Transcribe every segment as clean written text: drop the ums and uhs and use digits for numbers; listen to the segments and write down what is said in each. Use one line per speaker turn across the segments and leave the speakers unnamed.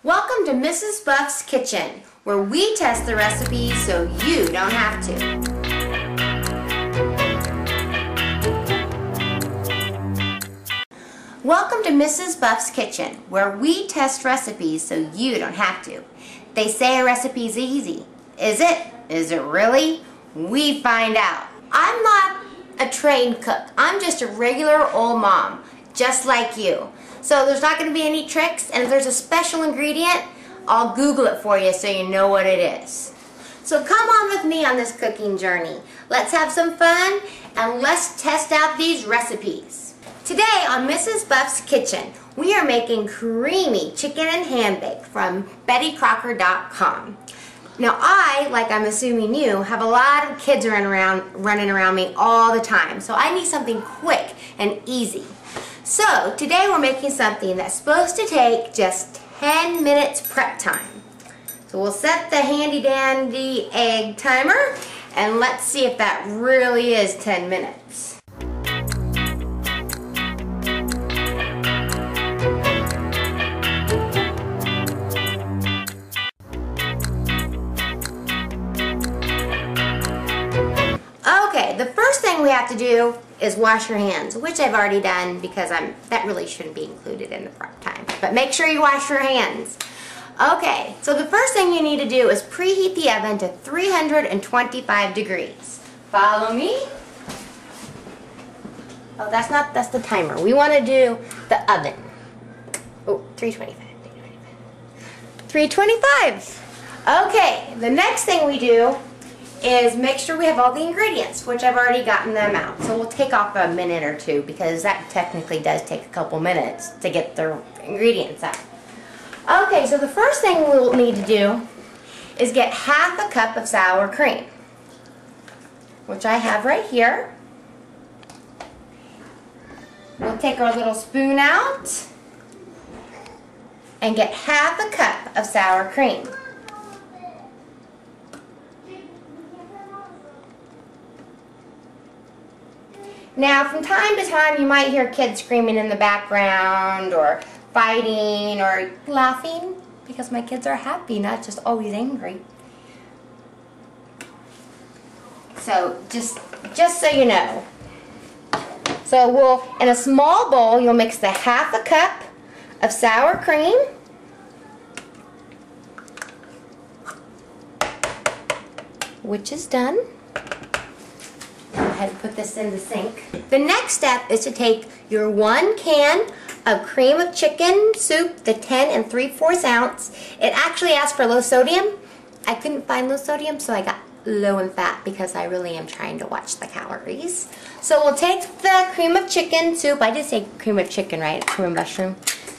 Welcome to Mrs. Buff's Kitchen, where we test the recipes so you don't have to. Welcome to Mrs. Buff's Kitchen, where we test recipes so you don't have to. They say a recipe's easy. Is it? Is it really? We find out. I'm not a trained cook. I'm just a regular old mom, just like you. So there's not going to be any tricks, and if there's a special ingredient, I'll Google it for you so you know what it is. So come on with me on this cooking journey. Let's have some fun, and let's test out these recipes. Today on Mrs. Buff's Kitchen, we are making creamy chicken and ham bake from BettyCrocker.com. Now I, like I'm assuming you, have a lot of kids running around me all the time, so I need something quick and easy. So today we're making something that's supposed to take just 10 minutes prep time. So we'll set the handy dandy egg timer and let's see if that really is 10 minutes. Okay, the first thing we have to do is wash your hands, which I've already done because that really shouldn't be included in the prep time. But make sure you wash your hands. Okay, so the first thing you need to do is preheat the oven to 325 degrees. Follow me. Oh, that's the timer. We want to do the oven. Oh, 325. 325. Okay, the next thing we do is make sure we have all the ingredients, which I've already gotten them out. So we'll take off a minute or two because that technically does take a couple minutes to get the ingredients out. Okay, so the first thing we'll need to do is get half a cup of sour cream, which I have right here. We'll take our little spoon out and get half a cup of sour cream. Now, from time to time, you might hear kids screaming in the background, or fighting, or laughing, because my kids are happy, not just always angry. So, just so you know. So, in a small bowl, you'll mix the half a cup of sour cream, which is done. Go ahead and put this in the sink. The next step is to take your 1 can of cream of chicken soup, the 10 3/4 ounce. It actually asks for low sodium. I couldn't find low sodium, so I got low in fat because I really am trying to watch the calories. So we'll take the cream of chicken soup. I did say cream of chicken, right? Cream of mushroom.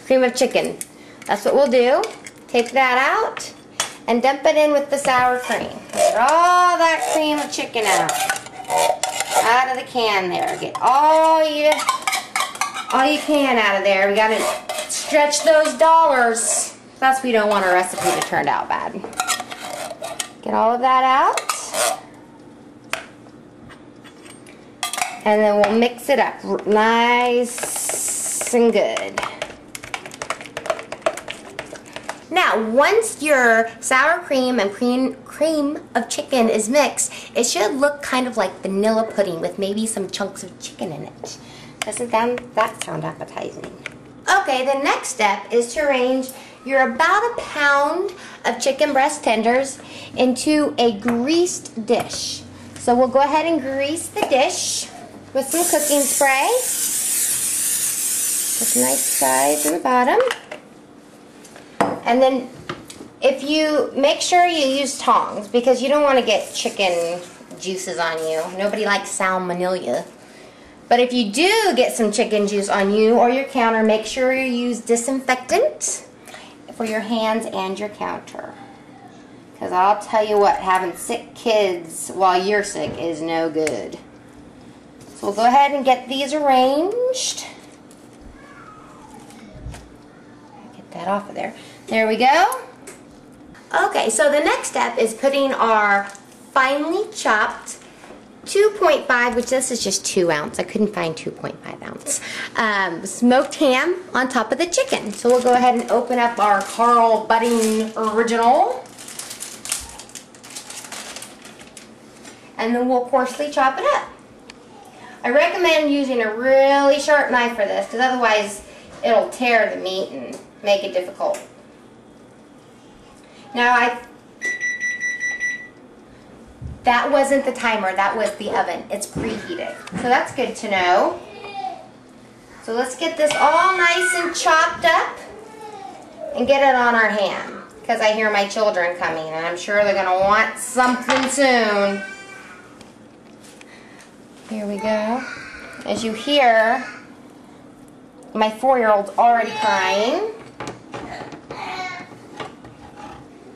Cream of chicken. That's what we'll do. Take that out and dump it in with the sour cream. Get all that cream of chicken out of the can there. Get all you can out of there. We gotta stretch those dollars. That's why we don't want our recipe to turn out bad. Get all of that out. And then we'll mix it up nice and good. Now, once your sour cream and cream of chicken is mixed, it should look kind of like vanilla pudding with maybe some chunks of chicken in it. Doesn't that sound appetizing? Okay, the next step is to arrange your about a pound of chicken breast tenders into a greased dish. So we'll go ahead and grease the dish with some cooking spray. With a nice size in the bottom. And then if you make sure you use tongs because you don't want to get chicken juices on you. Nobody likes salmonella. But if you do get some chicken juice on you or your counter, make sure you use disinfectant for your hands and your counter. Because I'll tell you what, having sick kids while you're sick is no good. So we'll go ahead and get these arranged. Get that off of there. There we go. Okay, so the next step is putting our finely chopped 2.5, which this is just 2 ounce. I couldn't find 2.5 ounce. Smoked ham on top of the chicken. So we'll go ahead and open up our Carl Budding Original. And then we'll coarsely chop it up. I recommend using a really sharp knife for this, because otherwise it'll tear the meat and make it difficult. Now that wasn't the timer, that was the oven. It's preheated. So that's good to know. So let's get this all nice and chopped up and get it on our ham, because I hear my children coming and I'm sure they're going to want something soon. Here we go. As you hear, my 4-year-old's already crying.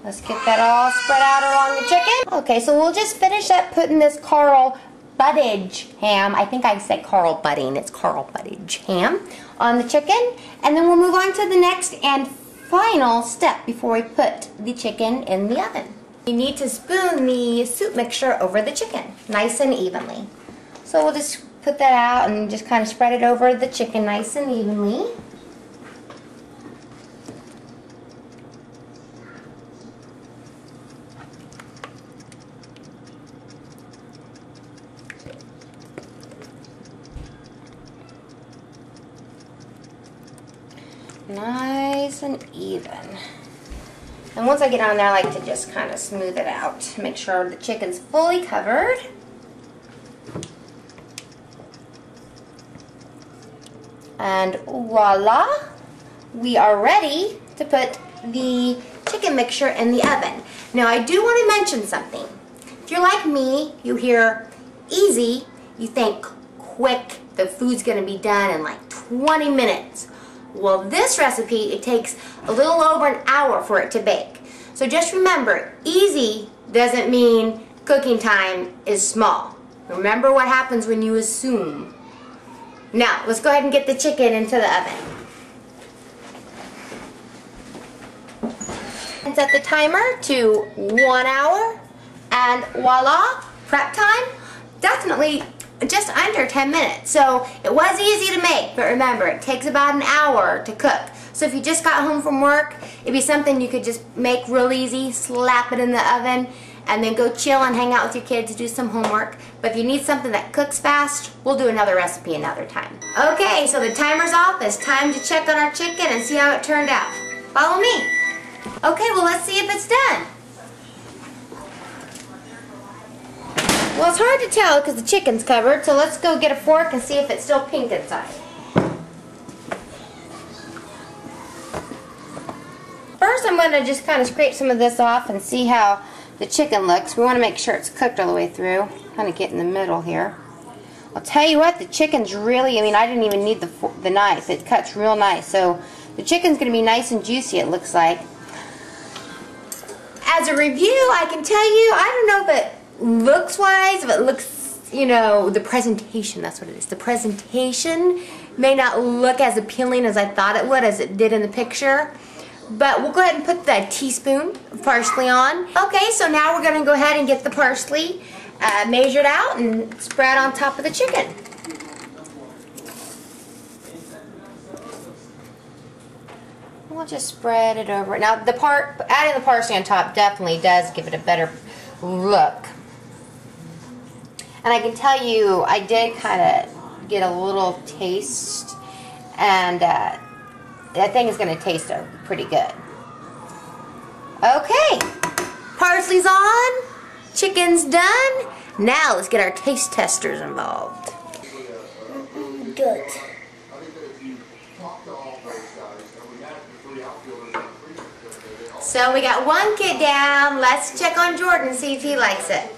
Let's get that all spread out along the chicken. Okay, so we'll just finish up putting this Carl Buddage ham, I think I said Carl Budding, it's Carl Buddage ham, on the chicken. And then we'll move on to the next and final step before we put the chicken in the oven. You need to spoon the soup mixture over the chicken, nice and evenly. So we'll just put that out and just kind of spread it over the chicken nice and evenly. Nice and even. And once I get on there, I like to just kind of smooth it out. Make sure the chicken's fully covered. And voila, we are ready to put the chicken mixture in the oven. Now I do want to mention something. If you're like me, you hear easy, you think quick, the food's going to be done in like 20 minutes. Well, this recipe, it takes a little over an hour for it to bake. So just remember, easy doesn't mean cooking time is small. Remember what happens when you assume. Now, let's go ahead and get the chicken into the oven. And set the timer to 1 hour, and voila, prep time, definitely just under 10 minutes. So it was easy to make, but remember, it takes about an hour to cook. So if you just got home from work, it'd be something you could just make real easy, slap it in the oven, and then go chill and hang out with your kids, do some homework. But if you need something that cooks fast, we'll do another recipe another time. Okay, so the timer's off. It's time to check on our chicken and see how it turned out. Follow me. Okay, well, let's see if it's done. Well, it's hard to tell because the chicken's covered, so let's go get a fork and see if it's still pink inside. First, I'm going to just kind of scrape some of this off and see how the chicken looks. We want to make sure it's cooked all the way through. Kind of get in the middle here. I'll tell you what, the chicken's really, I didn't even need the knife. It cuts real nice. So the chicken's going to be nice and juicy, it looks like. As a review, I can tell you, I don't know if it looks-wise, if it looks, the presentation, that's what it is. The presentation may not look as appealing as I thought it would, as it did in the picture. But we'll go ahead and put the teaspoon of parsley on. Okay, so now we're going to go ahead and get the parsley measured out and spread on top of the chicken. We'll just spread it over. Now, adding the parsley on top definitely does give it a better look. And I can tell you, I did kind of get a little taste, and I think it's going to taste pretty good. Okay, parsley's on, chicken's done. Now let's get our taste testers involved. Good. So we got one kid down. Let's check on Jordan and see if he likes it.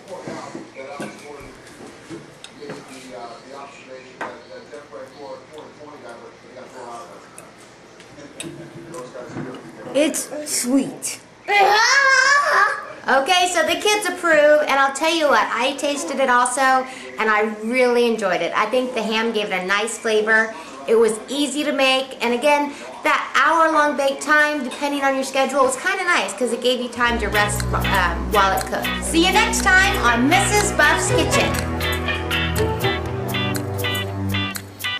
It's sweet. Okay, so the kids approve, and I'll tell you what, I tasted it also, and I really enjoyed it. I think the ham gave it a nice flavor. It was easy to make, and again, that hour-long bake time, depending on your schedule, was kind of nice because it gave you time to rest while it cooked. See you next time on Mrs. Buff's Kitchen.